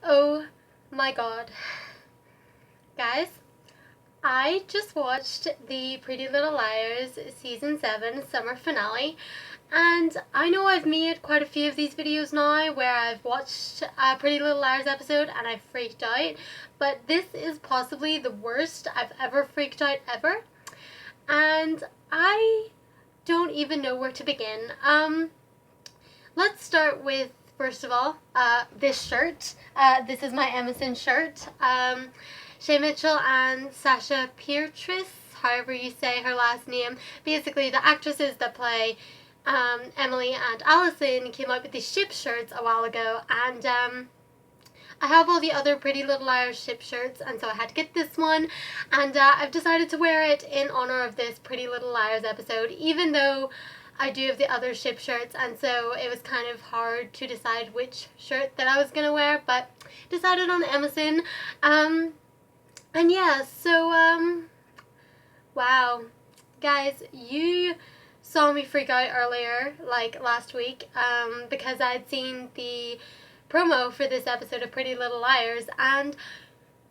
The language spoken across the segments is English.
Oh my god. Guys, I just watched the Pretty Little Liars Season 7 summer finale, and I know I've made quite a few of these videos now where I've watched a Pretty Little Liars episode and I've freaked out, but this is possibly the worst I've ever freaked out ever, and I don't even know where to begin. Let's start with, first of all, this shirt. This is my Emerson shirt. Shay Mitchell and Sasha Piertris, however you say her last name. Basically, the actresses that play Emily and Allison came out with these ship shirts a while ago, and I have all the other Pretty Little Liars ship shirts, and so I had to get this one, and I've decided to wear it in honor of this Pretty Little Liars episode, even though I do have the other ship shirts, and so it was kind of hard to decide which shirt that I was going to wear, but decided on Emerson. And yeah, so, wow. Guys, you saw me freak out earlier, like last week, because I'd seen the promo for this episode of Pretty Little Liars, and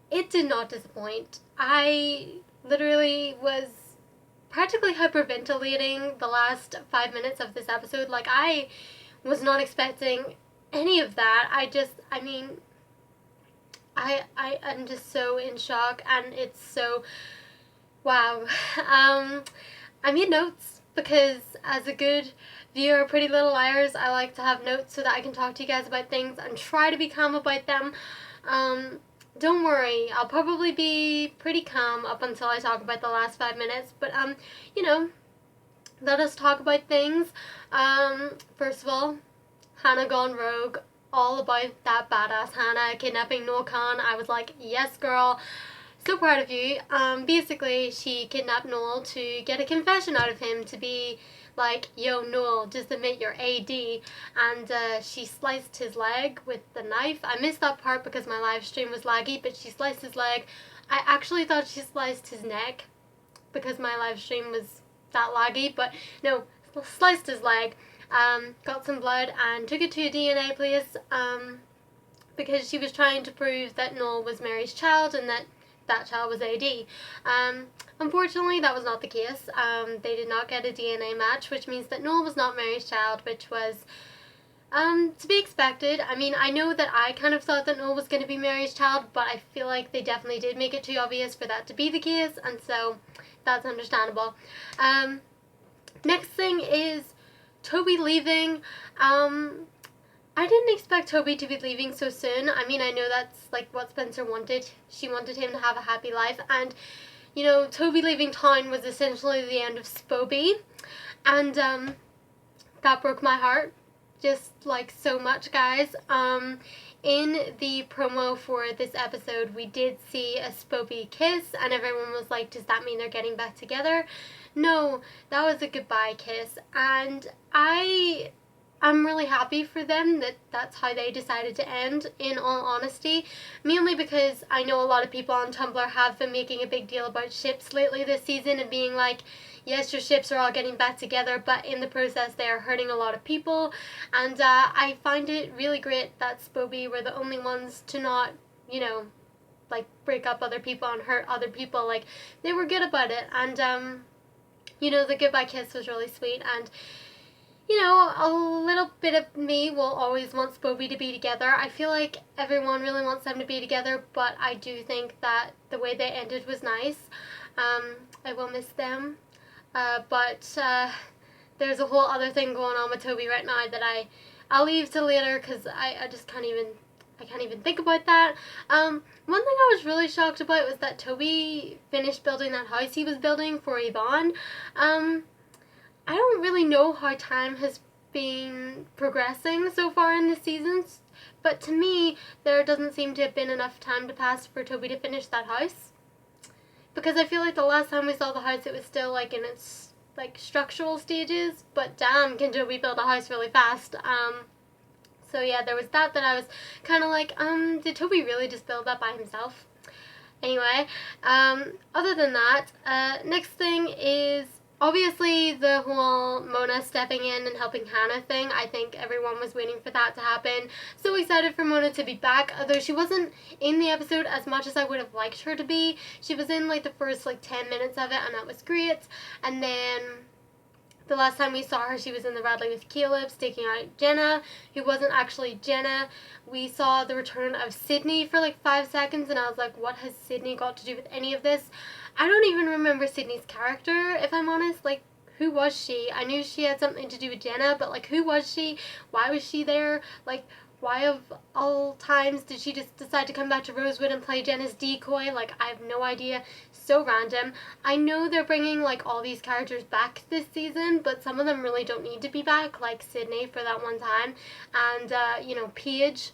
it did not disappoint. I literally was practically hyperventilating the last 5 minutes of this episode. Like, I was not expecting any of that. I'm just so in shock, and it's so, wow. I made notes because as a good viewer of Pretty Little Liars, I like to have notes so that I can talk to you guys about things and try to be calm about them. Don't worry, I'll probably be pretty calm up until I talk about the last 5 minutes, but, you know, let us talk about things. First of all, Hannah gone rogue, all about that badass Hannah kidnapping Noel Khan. I was like, yes girl, so proud of you. Basically, she kidnapped Noel to get a confession out of him, to be like, yo Noel, just admit you're AD, and she sliced his leg with the knife. I missed that part because my live stream was laggy, but she sliced his leg. I actually thought she sliced his neck because my live stream was that laggy, but no, sliced his leg. Got some blood and took it to a DNA place, because she was trying to prove that Noel was Mary's child and that child was AD. Unfortunately, that was not the case. They did not get a DNA match, which means that Noel was not Mary's child, which was to be expected. I mean, I know that I kind of thought that Noel was going to be Mary's child, but I feel like they definitely did make it too obvious for that to be the case, and so that's understandable. Next thing is Toby leaving. I didn't expect Toby to be leaving so soon. I mean, I know that's like what Spencer wanted. She wanted him to have a happy life, and you know, Toby leaving town was essentially the end of Spoby, and that broke my heart, just like so much, guys. In the promo for this episode, we did see a Spoby kiss, and everyone was like, does that mean they're getting back together? No, that was a goodbye kiss, and I'm really happy for them that that's how they decided to end, in all honesty. Mainly because I know a lot of people on Tumblr have been making a big deal about ships lately this season and being like, yes, your ships are all getting back together, but in the process they are hurting a lot of people. And I find it really great that Spoby were the only ones to not, you know, like break up other people and hurt other people. Like, they were good about it. And, you know, the goodbye kiss was really sweet. And you know, a little bit of me will always want Spoby to be together. I feel like everyone really wants them to be together, but I do think that the way they ended was nice. I will miss them. But there's a whole other thing going on with Toby right now that I'll leave till later because I just can't even think about that. One thing I was really shocked about was that Toby finished building that house he was building for Yvonne. I don't really know how time has been progressing so far in the seasons, but to me, there doesn't seem to have been enough time to pass for Toby to finish that house. Because I feel like the last time we saw the house, it was still like in its like structural stages, but damn, can Toby build a house really fast. So yeah, there was that I was kind of like, did Toby really just build that by himself? Anyway, other than that, next thing is obviously the whole Mona stepping in and helping Hannah thing, I think everyone was waiting for that to happen. So excited for Mona to be back, although she wasn't in the episode as much as I would have liked her to be. She was in like the first like 10 minutes of it, and that was great. And then the last time we saw her, she was in the Radley with Caleb, staking out Jenna, who wasn't actually Jenna. We saw the return of Sydney for like 5 seconds, and I was like, what has Sydney got to do with any of this? I don't even remember Sydney's character, if I'm honest. Like, who was she? I knew she had something to do with Jenna, but like, who was she? Why was she there? Like, why of all times did she just decide to come back to Rosewood and play Jenna's decoy? Like, I have no idea. So random. I know they're bringing like all these characters back this season, but some of them really don't need to be back, like Sydney for that one time, and Paige.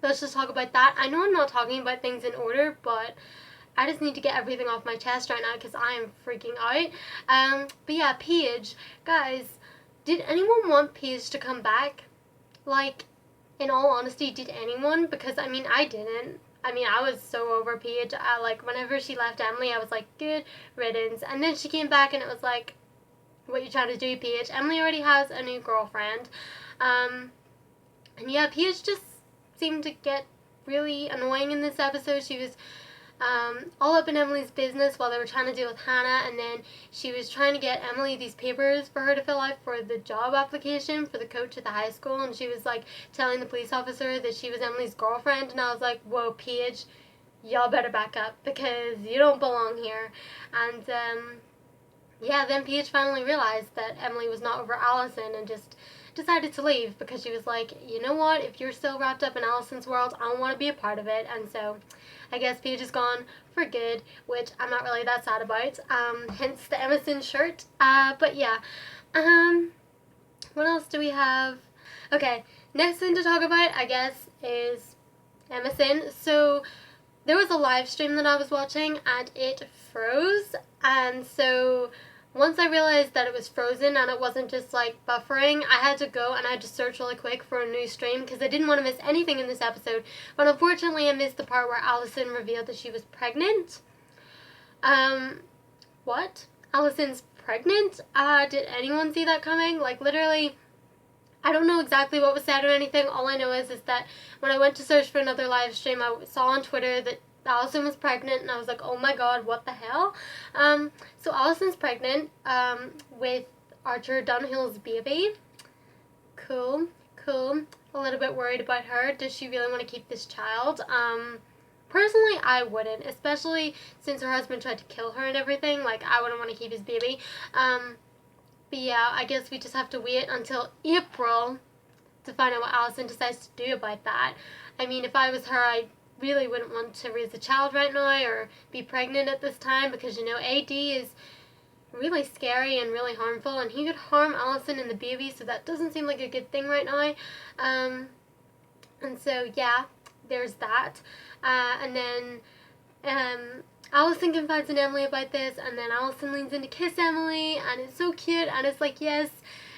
Let's just talk about that. I know I'm not talking about things in order, but I just need to get everything off my chest right now because I am freaking out. But yeah, Paige, guys, did anyone want Paige to come back? Like, in all honesty, did anyone? Because I mean, I didn't. I mean, I was so over Paige. Like, whenever she left Emily, I was like, good riddance. And then she came back and it was like, what you trying to do, Paige? Emily already has a new girlfriend. And yeah, Paige just seemed to get really annoying in this episode. She was all up in Emily's business while they were trying to deal with Hannah, and then she was trying to get Emily these papers for her to fill out for the job application for the coach at the high school, and she was like telling the police officer that she was Emily's girlfriend, and I was like, whoa, Paige, y'all better back up because you don't belong here. And yeah, then Paige finally realized that Emily was not over Allison and just decided to leave because she was like, you know what, if you're still wrapped up in Allison's world, I don't want to be a part of it. And so I guess Paige is gone for good, which I'm not really that sad about, hence the Emerson shirt. But yeah, what else do we have? Okay, next thing to talk about, I guess, is Emerson. So there was a live stream that I was watching and it froze, and so once I realized that it was frozen and it wasn't just like buffering, I had to go and I had to search really quick for a new stream because I didn't want to miss anything in this episode. But unfortunately, I missed the part where Allison revealed that she was pregnant. What? Allison's pregnant? Did anyone see that coming? Like, literally, I don't know exactly what was said or anything. All I know is that when I went to search for another live stream, I saw on Twitter that Allison was pregnant, and I was like, oh my god, what the hell? So Allison's pregnant with Archer Dunhill's baby. Cool. A little bit worried about her. Does she really want to keep this child? Personally, I wouldn't, especially since her husband tried to kill her and everything. Like, I wouldn't want to keep his baby. But yeah, I guess we just have to wait until April to find out what Allison decides to do about that. I mean, if I was her, I really wouldn't want to raise a child right now or be pregnant at this time because, AD is really scary and really harmful, and he could harm Allison and the baby, so that doesn't seem like a good thing right now. And so, yeah, there's that. And then Allison confides in Emily about this, and then Allison leans in to kiss Emily, and it's so cute, and it's like, yes,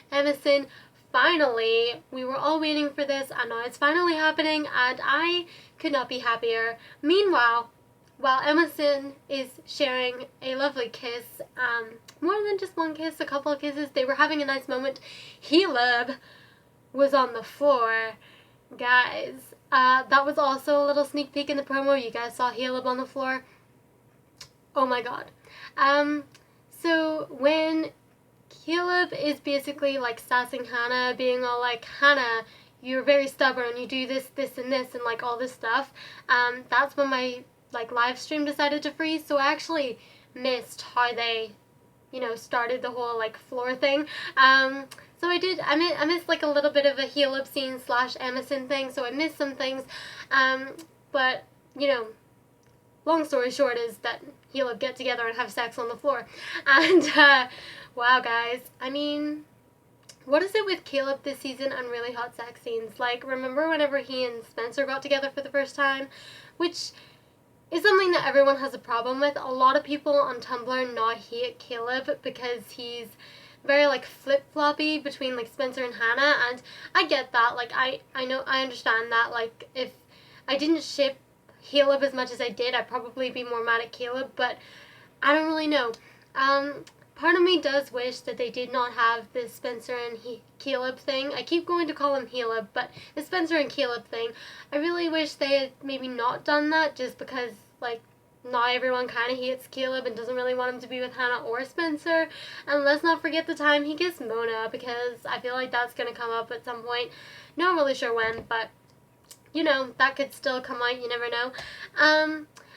Emerson, finally, we were all waiting for this, and now it's finally happening, and I could not be happier. Meanwhile, while Emerson is sharing a lovely kiss, more than just one kiss, a couple of kisses, they were having a nice moment, Caleb was on the floor. Guys, that was also a little sneak peek in the promo. You guys saw Caleb on the floor. Oh my god. So when Caleb is basically like sassing Hannah, being all like, Hannah, you're very stubborn, you do this, this, and this, and like all this stuff, that's when my like live stream decided to freeze. So I actually missed how they, started the whole like floor thing. So I missed like a little bit of a Caleb scene / Emerson thing, so I missed some things. But, long story short is that Caleb get together and have sex on the floor. And, wow, guys, I mean, what is it with Caleb this season and really hot sex scenes? Like, remember whenever he and Spencer got together for the first time? Which is something that everyone has a problem with. A lot of people on Tumblr now hate Caleb because he's very like flip-floppy between like Spencer and Hannah, and I get that. Like, I understand that. Like, if I didn't ship Caleb as much as I did, I'd probably be more mad at Caleb, but I don't really know. part of me does wish that they did not have this Spencer and Caleb thing. I keep going to call him Caleb, but the Spencer and Caleb thing, I really wish they had maybe not done that, just because, like, not everyone kind of hates Caleb and doesn't really want him to be with Hannah or Spencer. And let's not forget the time he kissed Mona, because I feel like that's going to come up at some point. Not really sure when, but, you know, that could still come out, you never know.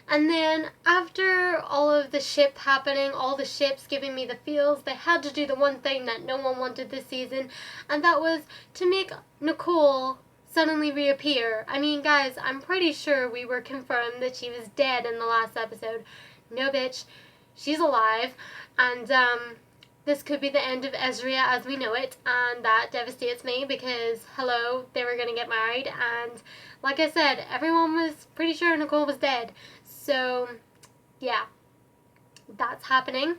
And then after all of the ship happening, all the ships giving me the feels, they had to do the one thing that no one wanted this season, and that was to make Nicole suddenly reappear. I mean, guys, I'm pretty sure we were confirmed that she was dead in the last episode. No, bitch. She's alive, and this could be the end of Ezria as we know it, and that devastates me because, hello, they were going to get married, and like I said, everyone was pretty sure Nicole was dead. So, yeah, that's happening,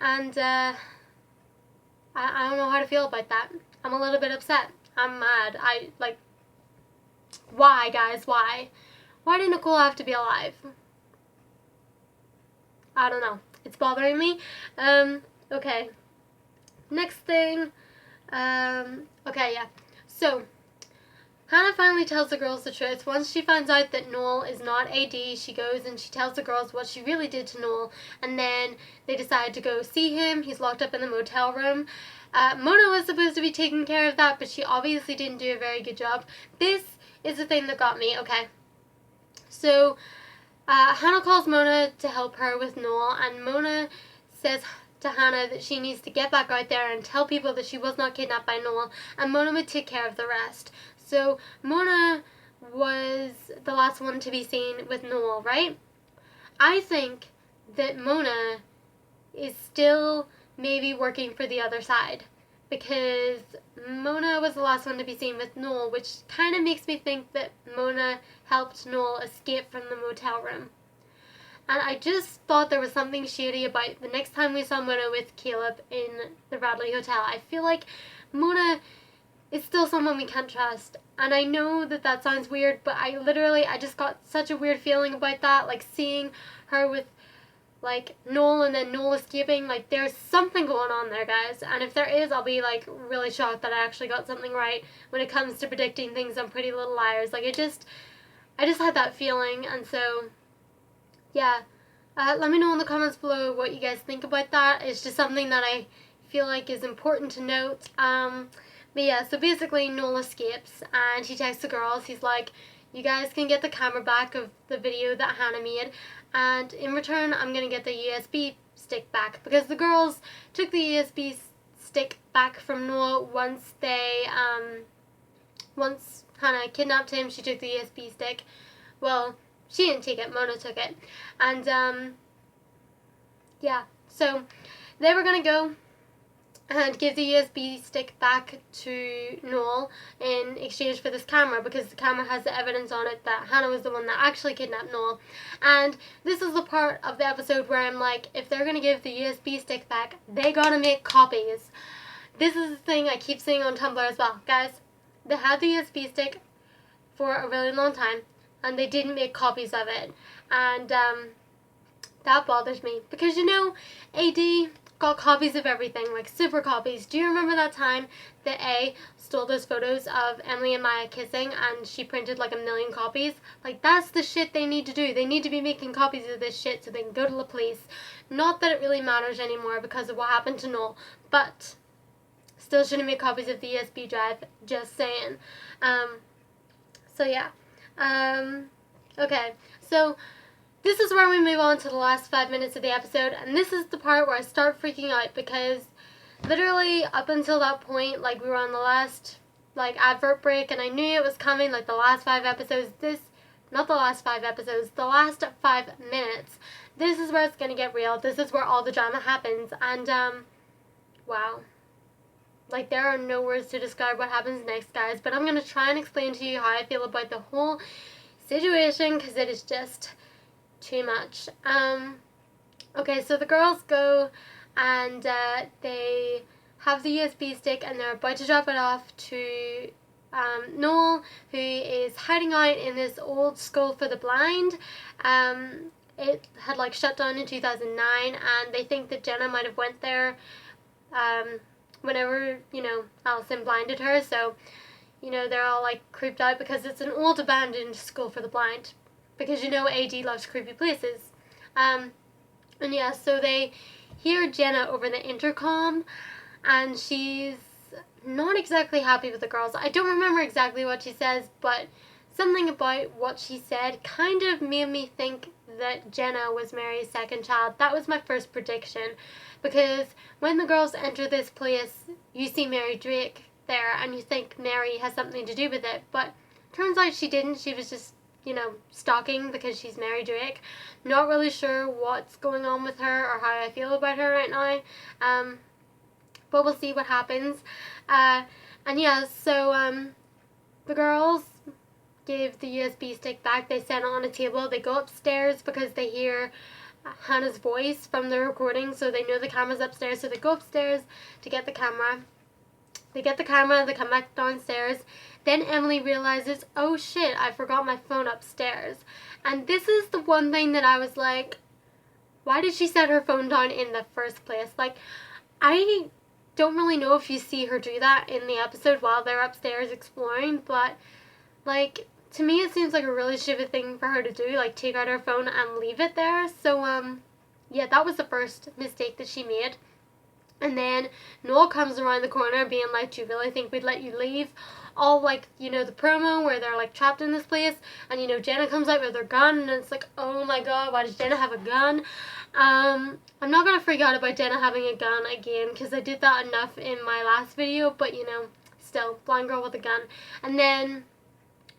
and I don't know how to feel about that. I'm a little bit upset. I'm mad. Why, guys, why? Why did Nicole have to be alive? I don't know. It's bothering me. Okay. Next thing, okay, yeah. So, Hannah finally tells the girls the truth. Once she finds out that Noel is not AD, she goes and she tells the girls what she really did to Noel, and then they decide to go see him. He's locked up in the motel room. Mona was supposed to be taking care of that, but she obviously didn't do a very good job. This is the thing that got me, okay. So, Hannah calls Mona to help her with Noel, and Mona says to Hannah that she needs to get back out there and tell people that she was not kidnapped by Noel, and Mona would take care of the rest. So Mona was the last one to be seen with Noel, right? I think that Mona is still maybe working for the other side, because Mona was the last one to be seen with Noel, which kind of makes me think that Mona helped Noel escape from the motel room. And I just thought there was something shady about the next time we saw Mona with Caleb in the Radley Hotel. I feel like Mona is still someone we can't trust. And I know that that sounds weird, but I just got such a weird feeling about that. Like, seeing her with, like, Noel and then Noel escaping. Like, there's something going on there, guys. And if there is, I'll be, like, really shocked that I actually got something right when it comes to predicting things on Pretty Little Liars. Like, I just had that feeling. And so, yeah. Let me know in the comments below what you guys think about that. It's just something that I feel like is important to note. But yeah, so basically Noel escapes and he texts the girls. He's like, you guys can get the camera back of the video that Hannah made, and in return I'm going to get the USB stick back, because the girls took the USB stick back from Noel once Hannah kidnapped him. She took the USB stick. Well, she didn't take it, Mona took it. And yeah, so they were going to go and give the USB stick back to Noel in exchange for this camera, because the camera has the evidence on it that Hannah was the one that actually kidnapped Noel. And this is the part of the episode where I'm like, if they're going to give the USB stick back, they gotta make copies. This is the thing I keep seeing on Tumblr as well. Guys, they had the USB stick for a really long time, and they didn't make copies of it. And that bothers me, because, you know, AD got copies of everything, like super copies. Do you remember that time that A stole those photos of Emily and Maya kissing and she printed like 1 million copies? Like, that's the shit they need to do. They need to be making copies of this shit so they can go to the police. Not that it really matters anymore because of what happened to Noel, but still shouldn't make copies of the USB drive, just saying. So yeah. Okay, so this is where we move on to the last 5 minutes of the episode, and this is the part where I start freaking out, because literally up until that point, like, we were on the last, like, advert break, and I knew it was coming, like, the last 5 episodes. Not the last 5 episodes, the last 5 minutes. This is where it's gonna get real. This is where all the drama happens, and, wow. Like, there are no words to describe what happens next, guys, but I'm gonna try and explain to you how I feel about the whole situation, because it is just too much. Okay, so the girls go and they have the USB stick and they're about to drop it off to Noel, who is hiding out in this old school for the blind. it had like shut down in 2009, and they think that Jenna might have went there whenever, you know, Allison blinded her. So, you know, they're all like creeped out because it's an old abandoned school for the blind, because you know AD loves creepy places. And yeah, so they hear Jenna over the intercom, and she's not exactly happy with the girls. I don't remember exactly what she says, but something about what she said kind of made me think that Jenna was Mary's second child. That was my first prediction, because when the girls enter this place, you see Mary Drake there, and you think Mary has something to do with it, but turns out she didn't. She was just, you know, stalking because she's Mary Drake. Not really sure what's going on with her or how I feel about her right now, but we'll see what happens. And yeah, so the girls give the USB stick back. They set it on a table. They go upstairs because they hear Hannah's voice from the recording, so they know the camera's upstairs. So they go upstairs to get the camera. They get the camera. They come back downstairs. Then Emily realizes, oh shit, I forgot my phone upstairs. And this is the one thing that I was like, why did she set her phone down in the first place? Like, I don't really know if you see her do that in the episode while they're upstairs exploring, but like, to me it seems like a really stupid thing for her to do, like take out her phone and leave it there. So yeah, that was the first mistake that she made. And then Noel comes around the corner being like, do you really think we'd let you leave? All like, you know, the promo where they're like trapped in this place, and you know, Jenna comes out with her gun, and it's like, oh my god, why does Jenna have a gun? I'm not gonna freak out about Jenna having a gun again, because I did that enough in my last video, but you know, still, blind girl with a gun. And then,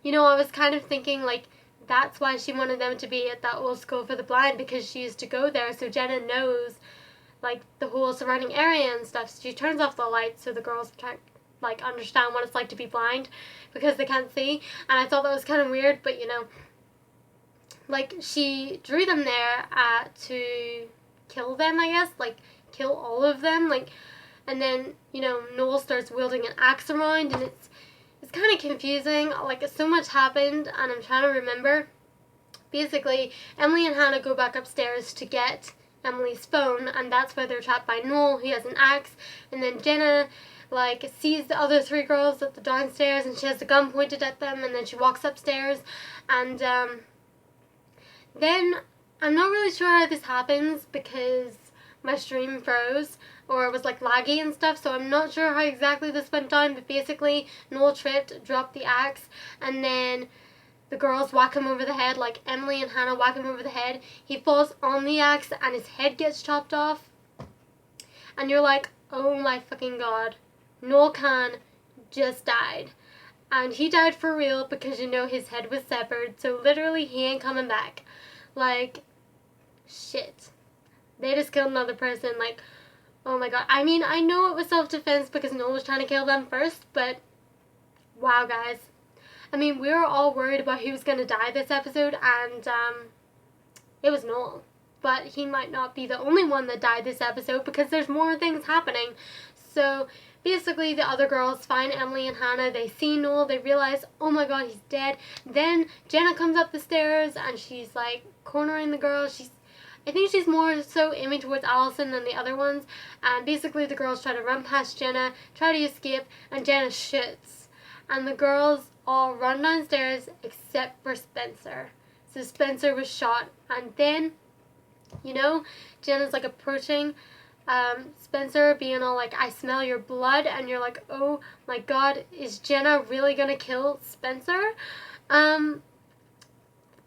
you know, I was kind of thinking like, that's why she wanted them to be at that old school for the blind, because she used to go there, so Jenna knows like the whole surrounding area and stuff. So she turns off the lights so the girls can't like understand what it's like to be blind because they can't see. And I thought that was kind of weird, but you know, like she drew them there to kill them, I guess, like kill all of them, like. And then, you know, Noel starts wielding an axe around, and it's kind of confusing. Like, so much happened, and I'm trying to remember. Basically, Emily and Hannah go back upstairs to get Emily's phone, and that's where they're trapped by Noel. He has an axe, and then Jenna like sees the other three girls at the downstairs, and she has the gun pointed at them, and then she walks upstairs, and then I'm not really sure how this happens because my stream froze or it was like laggy and stuff, so I'm not sure how exactly this went down, but basically Noel tripped, dropped the axe, and then the girls whack him over the head, like Emily and Hannah whack him over the head. He falls on the axe and his head gets chopped off. And you're like, oh my fucking god. Noel Khan just died. And he died for real because you know his head was severed, so literally he ain't coming back. Like, shit. They just killed another person, like, oh my god. I mean, I know it was self-defense because Noel was trying to kill them first, but wow, guys. I mean, we were all worried about who was going to die this episode, and it was Noel. But he might not be the only one that died this episode because there's more things happening. So basically the other girls find Emily and Hannah. They see Noel. They realize, oh my god, he's dead. Then Jenna comes up the stairs and she's like cornering the girls. I think she's more so aiming towards Allison than the other ones. And basically the girls try to run past Jenna, try to escape, and Jenna shoots. And the girls all run downstairs except for Spencer. So Spencer was shot, and then, you know, Jenna's like approaching Spencer, being all like, I smell your blood, and you're like, oh my god, is Jenna really gonna kill Spencer?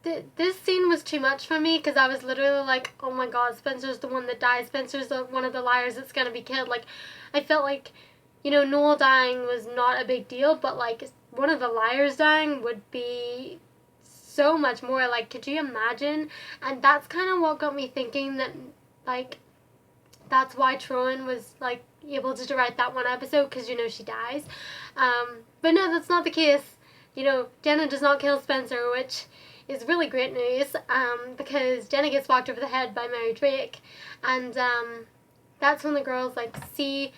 This scene was too much for me because I was literally like, oh my god, Spencer's the one that dies. Spencer's one of the liars that's gonna be killed. Like, I felt like, you know, Noel dying was not a big deal, but like one of the liars dying would be so much more. Like, could you imagine? And that's kind of what got me thinking that, like, that's why Troyan was like able to direct that one episode, because you know she dies. But no, that's not the case. You know, Jenna does not kill Spencer, which is really great news, because Jenna gets walked over the head by Mary Drake, and that's when the girls like see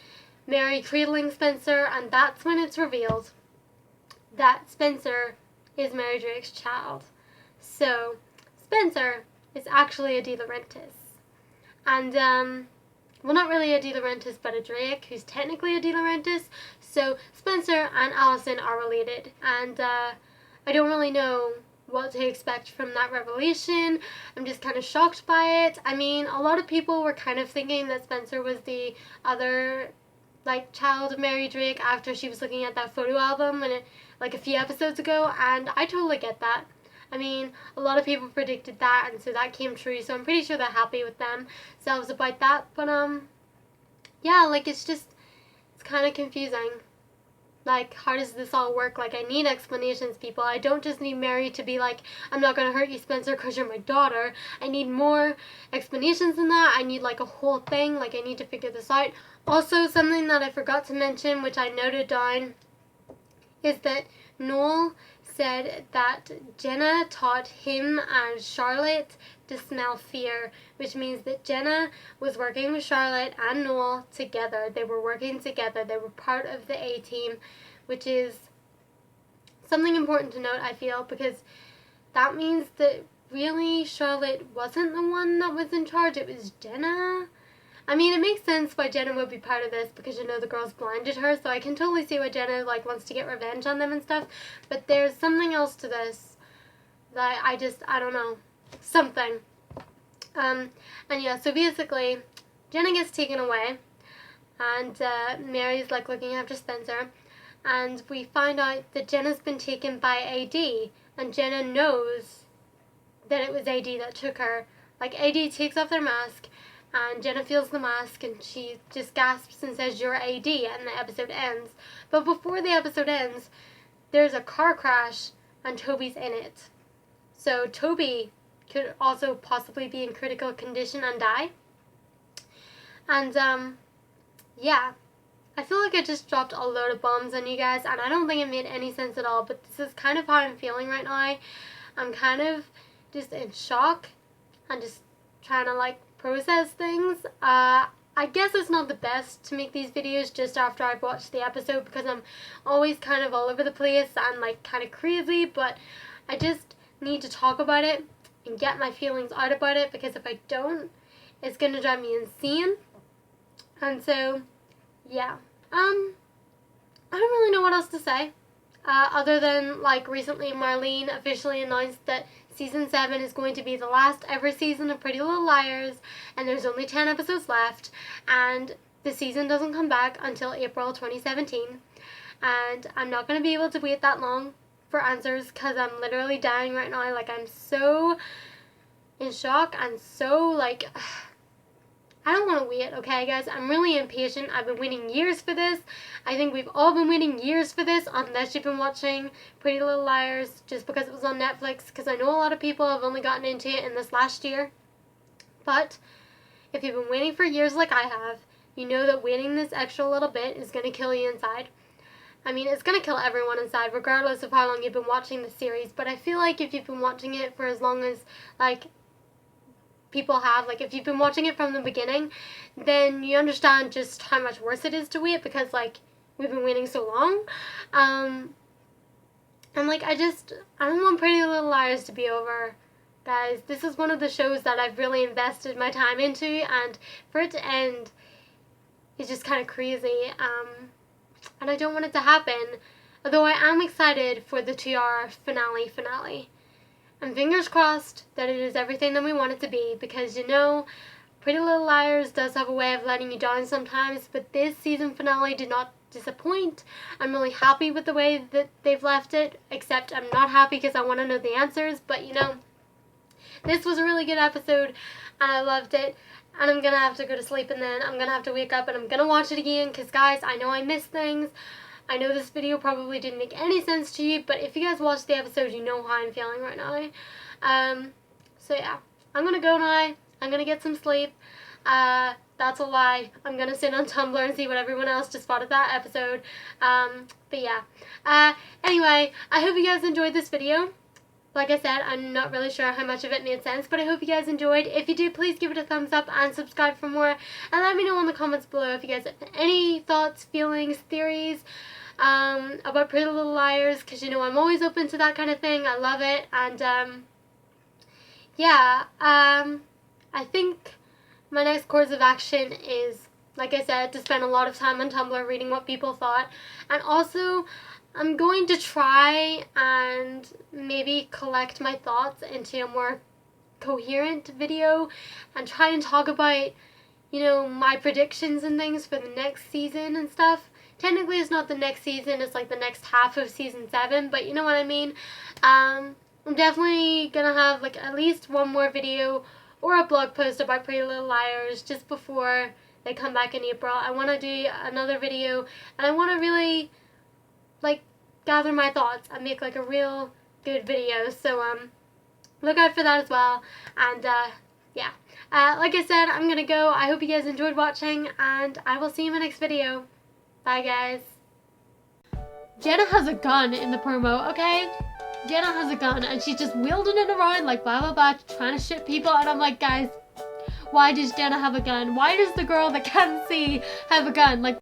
Mary cradling Spencer, and that's when it's revealed that Spencer is Mary Drake's child. So Spencer is actually a De Laurentiis. And, well, not really a De Laurentiis, but a Drake, who's technically a De Laurentiis. So Spencer and Allison are related. And I don't really know what to expect from that revelation. I'm just kind of shocked by it. I mean, a lot of people were kind of thinking that Spencer was the other, like, child of Mary Drake after she was looking at that photo album and like a few episodes ago, and I totally get that. I mean, a lot of people predicted that, and so that came true, so I'm pretty sure they're happy with themselves about that. But yeah, like, it's kind of confusing. Like, how does this all work? Like, I need explanations, people. I don't just need Mary to be like, I'm not going to hurt you, Spencer, because you're my daughter. I need more explanations than that. I need, like, a whole thing. Like, I need to figure this out. Also, something that I forgot to mention, which I noted down, is that Noel said that Jenna taught him and Charlotte to smell fear, which means that Jenna was working with Charlotte and Noel together. They were working together. They were part of the A-team, which is something important to note, I feel, because that means that really Charlotte wasn't the one that was in charge. It was Jenna. I mean, it makes sense why Jenna would be part of this because, you know, the girls blinded her, so I can totally see why Jenna, like, wants to get revenge on them and stuff. But there's something else to this that I don't know. Something. And yeah, so basically, Jenna gets taken away, and Mary's, like, looking after Spencer, and we find out that Jenna's been taken by AD, and Jenna knows that it was AD that took her. Like, AD takes off their mask, and Jenna feels the mask, and she just gasps and says, "You're AD," and the episode ends. But before the episode ends, there's a car crash, and Toby's in it. So Toby could also possibly be in critical condition and die. And, yeah. I feel like I just dropped a load of bombs on you guys, and I don't think it made any sense at all, but this is kind of how I'm feeling right now. I'm kind of just in shock and just trying to, like, process things. I guess it's not the best to make these videos just after I've watched the episode because I'm always kind of all over the place and, like, kind of crazy, but I just need to talk about it and get my feelings out about it because if I don't, it's going to drive me insane. And so, yeah. I don't really know what else to say. Other than, like, recently Marlene officially announced that Season 7 is going to be the last ever season of Pretty Little Liars, and there's only 10 episodes left, and the season doesn't come back until April 2017, and I'm not going to be able to wait that long for answers, because I'm literally dying right now. Like, I'm so in shock, and so, like, I don't want to wait, okay, guys? I'm really impatient. I've been waiting years for this. I think we've all been waiting years for this, unless you've been watching Pretty Little Liars just because it was on Netflix, because I know a lot of people have only gotten into it in this last year. But if you've been waiting for years like I have, you know that waiting this extra little bit is going to kill you inside. I mean, it's going to kill everyone inside, regardless of how long you've been watching the series. But I feel like if you've been watching it for as long as, like, people have, like, if you've been watching it from the beginning, then you understand just how much worse it is to wait because, like, we've been waiting so long. And, like, I don't want Pretty Little Liars to be over, guys. This is one of the shows that I've really invested my time into, and for it to end is just kind of crazy. And I don't want it to happen, although I am excited for the 2-hour finale. And fingers crossed that it is everything that we want it to be, because, you know, Pretty Little Liars does have a way of letting you down sometimes, but this season finale did not disappoint. I'm really happy with the way that they've left it, except I'm not happy because I want to know the answers, but, you know, this was a really good episode, and I loved it, and I'm going to have to go to sleep, and then I'm going to have to wake up, and I'm going to watch it again, because, guys, I know I missed things. I know this video probably didn't make any sense to you, but if you guys watched the episode, you know how I'm feeling right now. So yeah, I'm going to go now. I'm going to get some sleep. That's a lie. I'm going to sit on Tumblr and see what everyone else just thought of that episode. But yeah. Anyway, I hope you guys enjoyed this video. Like I said, I'm not really sure how much of it made sense, but I hope you guys enjoyed. If you do, please give it a thumbs up and subscribe for more. And let me know in the comments below if you guys have any thoughts, feelings, theories about Pretty Little Liars, because, you know, I'm always open to that kind of thing. I love it. And, yeah, I think my next course of action is, like I said, to spend a lot of time on Tumblr reading what people thought. And also, I'm going to try and maybe collect my thoughts into a more coherent video and try and talk about, my predictions and things for the next season and stuff. Technically, it's not the next season, it's like the next half of season 7, but you know what I mean. I'm definitely gonna have like at least one more video or a blog post about Pretty Little Liars just before they come back in April. I want to do another video, and I want to really like gather my thoughts and make like a real good video. So look out for that as well. And yeah, like I said, I'm gonna go. I hope you guys enjoyed watching, and I will see you in my next video. Bye, guys. Jenna has a gun in the promo, okay? Jenna has a gun, and she's just wielding it around like blah blah blah, trying to shit people, and I'm like, guys, why does Jenna have a gun? Why does the girl that can't see have a gun? Like,